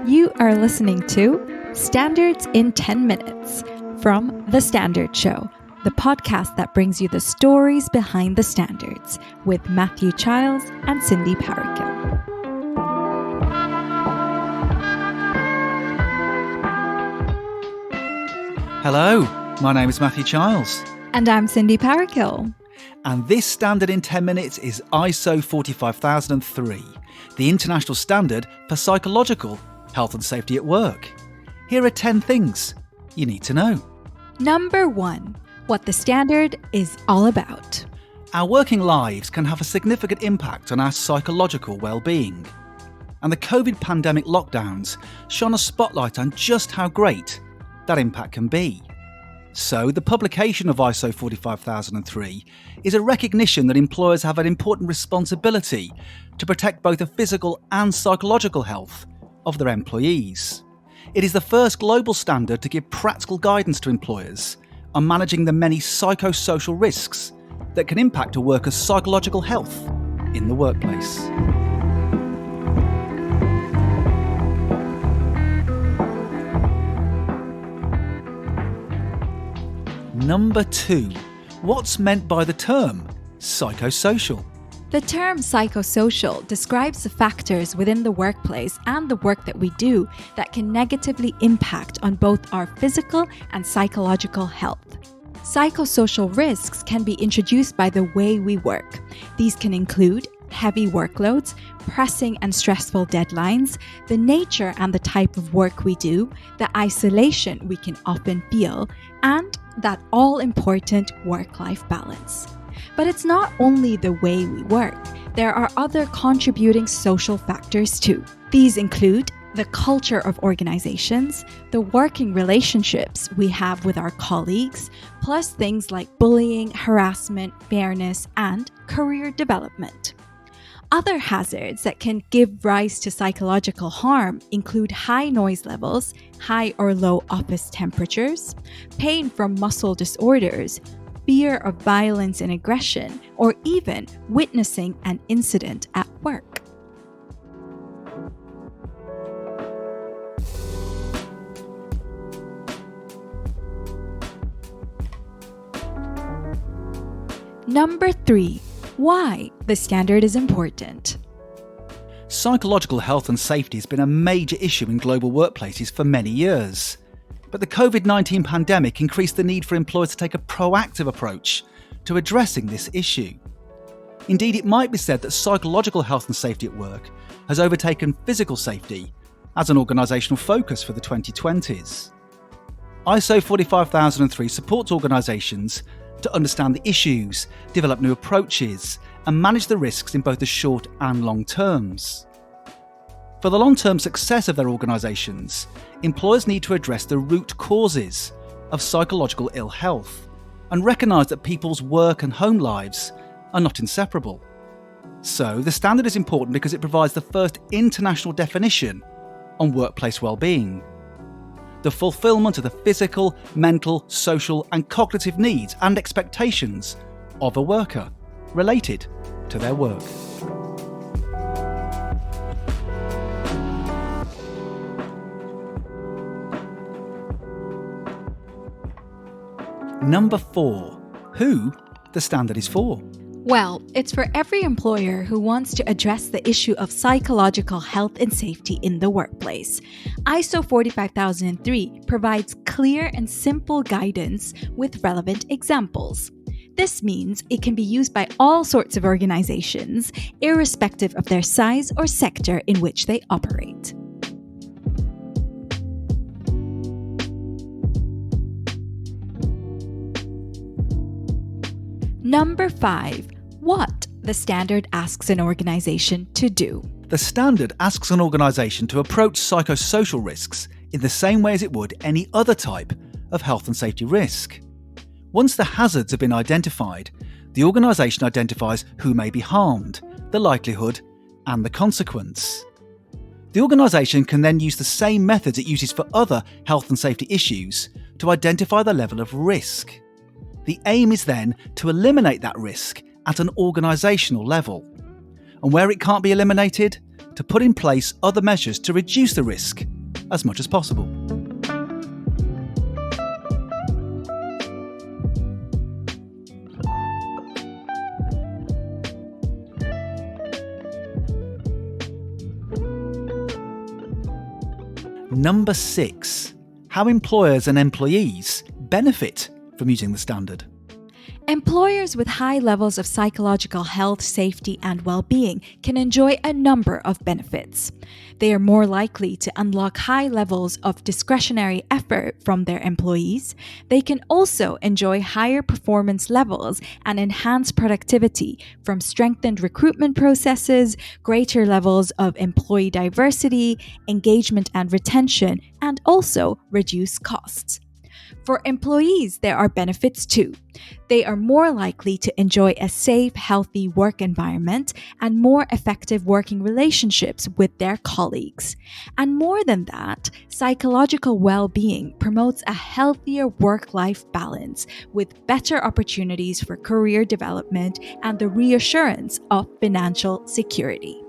You are listening to Standards in 10 Minutes from The Standard Show, the podcast that brings you the stories behind the standards with Matthew Childs and Cindy Parakill. Hello, my name is Matthew Childs. And I'm Cindy Parakill. And this standard in 10 minutes is ISO 45003, the international standard for psychological health and safety at work. Here are 10 things you need to know. Number 1, what the standard is all about. Our working lives can have a significant impact on our psychological well-being. And the COVID pandemic lockdowns shone a spotlight on just how great that impact can be. So, the publication of ISO 45003 is a recognition that employers have an important responsibility to protect both the physical and psychological health of their employees. It is the first global standard to give practical guidance to employers on managing the many psychosocial risks that can impact a worker's psychological health in the workplace. Number 2. What's meant by the term psychosocial? The term psychosocial describes the factors within the workplace and the work that we do that can negatively impact on both our physical and psychological health. Psychosocial risks can be introduced by the way we work. These can include heavy workloads, pressing and stressful deadlines, the nature and the type of work we do, the isolation we can often feel, and that all-important work-life balance. But it's not only the way we work. There are other contributing social factors too. These include the culture of organizations, the working relationships we have with our colleagues, plus things like bullying, harassment, fairness, and career development. Other hazards that can give rise to psychological harm include high noise levels, high or low office temperatures, pain from muscle disorders, fear of violence and aggression, or even witnessing an incident at work. Number 3. Why the standard is important. Psychological health and safety has been a major issue in global workplaces for many years. But the COVID-19 pandemic increased the need for employers to take a proactive approach to addressing this issue. Indeed, it might be said that psychological health and safety at work has overtaken physical safety as an organisational focus for the 2020s. ISO 45003 supports organisations to understand the issues, develop new approaches, and manage the risks in both the short and long terms. For the long-term success of their organisations, employers need to address the root causes of psychological ill health and recognise that people's work and home lives are not inseparable. So, the standard is important because it provides the first international definition on workplace well-being. The fulfilment of the physical, mental, social and cognitive needs and expectations of a worker related to their work. Number 4. Who the standard is for. Well, it's for every employer who wants to address the issue of psychological health and safety in the workplace. ISO 45003 provides clear and simple guidance with relevant examples. This means it can be used by all sorts of organizations, irrespective of their size or sector in which they operate. Number 5. What the standard asks an organization to do. The standard asks an organisation to approach psychosocial risks in the same way as it would any other type of health and safety risk. Once the hazards have been identified, the organisation identifies who may be harmed, the likelihood, and the consequence. The organisation can then use the same methods it uses for other health and safety issues to identify the level of risk. The aim is then to eliminate that risk at an organisational level. and where it can't be eliminated, to put in place other measures to reduce the risk as much as possible. Number 6. How employers and employees benefit from using the standard. Employers with high levels of psychological health, safety, and well-being can enjoy a number of benefits. They are more likely to unlock high levels of discretionary effort from their employees. They can also enjoy higher performance levels and enhanced productivity from strengthened recruitment processes, greater levels of employee diversity, engagement and retention, and also reduced costs. For employees, there are benefits too. They are more likely to enjoy a safe, healthy work environment and more effective working relationships with their colleagues. And more than that, psychological well-being promotes a healthier work-life balance with better opportunities for career development and the reassurance of financial security.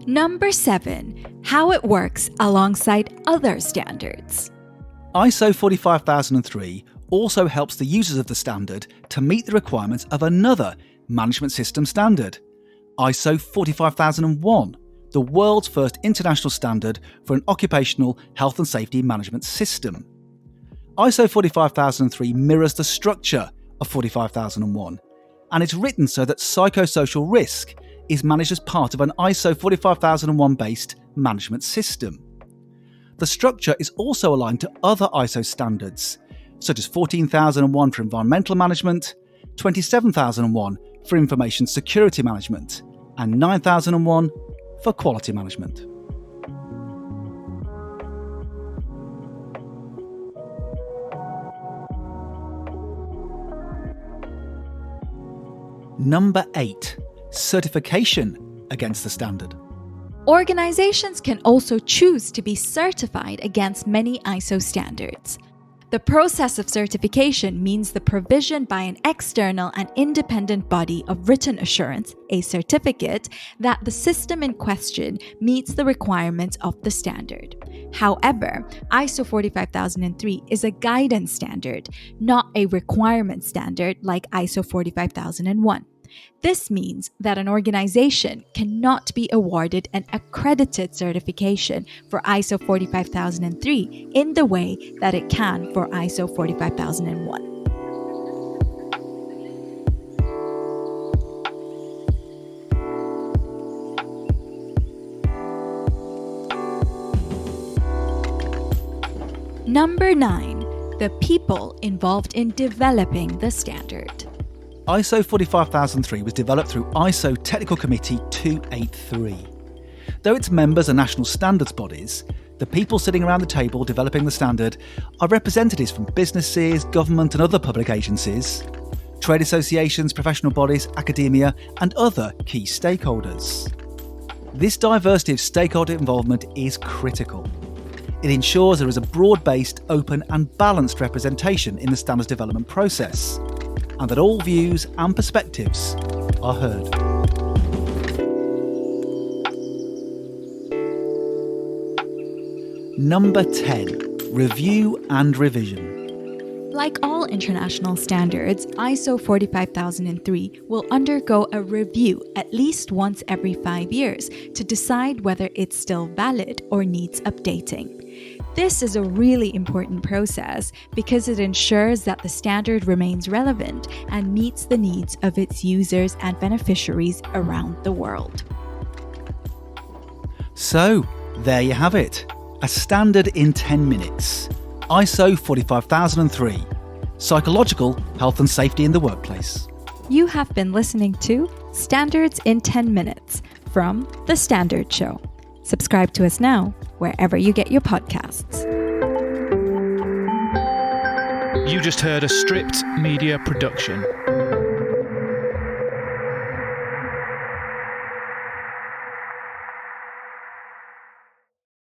Number 7. How it works alongside other standards. ISO 45003 also helps the users of the standard to meet the requirements of another management system standard, ISO 45001, the world's first international standard for an occupational health and safety management system. ISO 45003 mirrors the structure of 45001, and it's written so that psychosocial risk is managed as part of an ISO 45001 based management system. The structure is also aligned to other ISO standards, such as 14001 for environmental management, 27001 for information security management, and 9001 for quality management. Number 8. Certification against the standard. Organizations can also choose to be certified against many ISO standards. The process of certification means the provision by an external and independent body of written assurance, a certificate, that the system in question meets the requirements of the standard. However, ISO 45003 is a guidance standard, not a requirement standard like ISO 45001. This means that an organization cannot be awarded an accredited certification for ISO 45003 in the way that it can for ISO 45001. Number 9. The people involved in developing the standard. ISO 45003 was developed through ISO Technical Committee 283. Though its members are national standards bodies, the people sitting around the table developing the standard are representatives from businesses, government and other public agencies, trade associations, professional bodies, academia and other key stakeholders. This diversity of stakeholder involvement is critical. It ensures there is a broad-based, open and balanced representation in the standards development process, and that all views and perspectives are heard. Number 10. Review and revision. Like all international standards, ISO 45003 will undergo a review at least once every 5 years to decide whether it's still valid or needs updating. This is a really important process because it ensures that the standard remains relevant and meets the needs of its users and beneficiaries around the world. So, there you have it. A standard in 10 minutes. ISO 45003. Psychological health and safety in the workplace. You have been listening to Standards in 10 Minutes from The Standard Show. Subscribe to us now, wherever you get your podcasts. You just heard a Stripped Media production.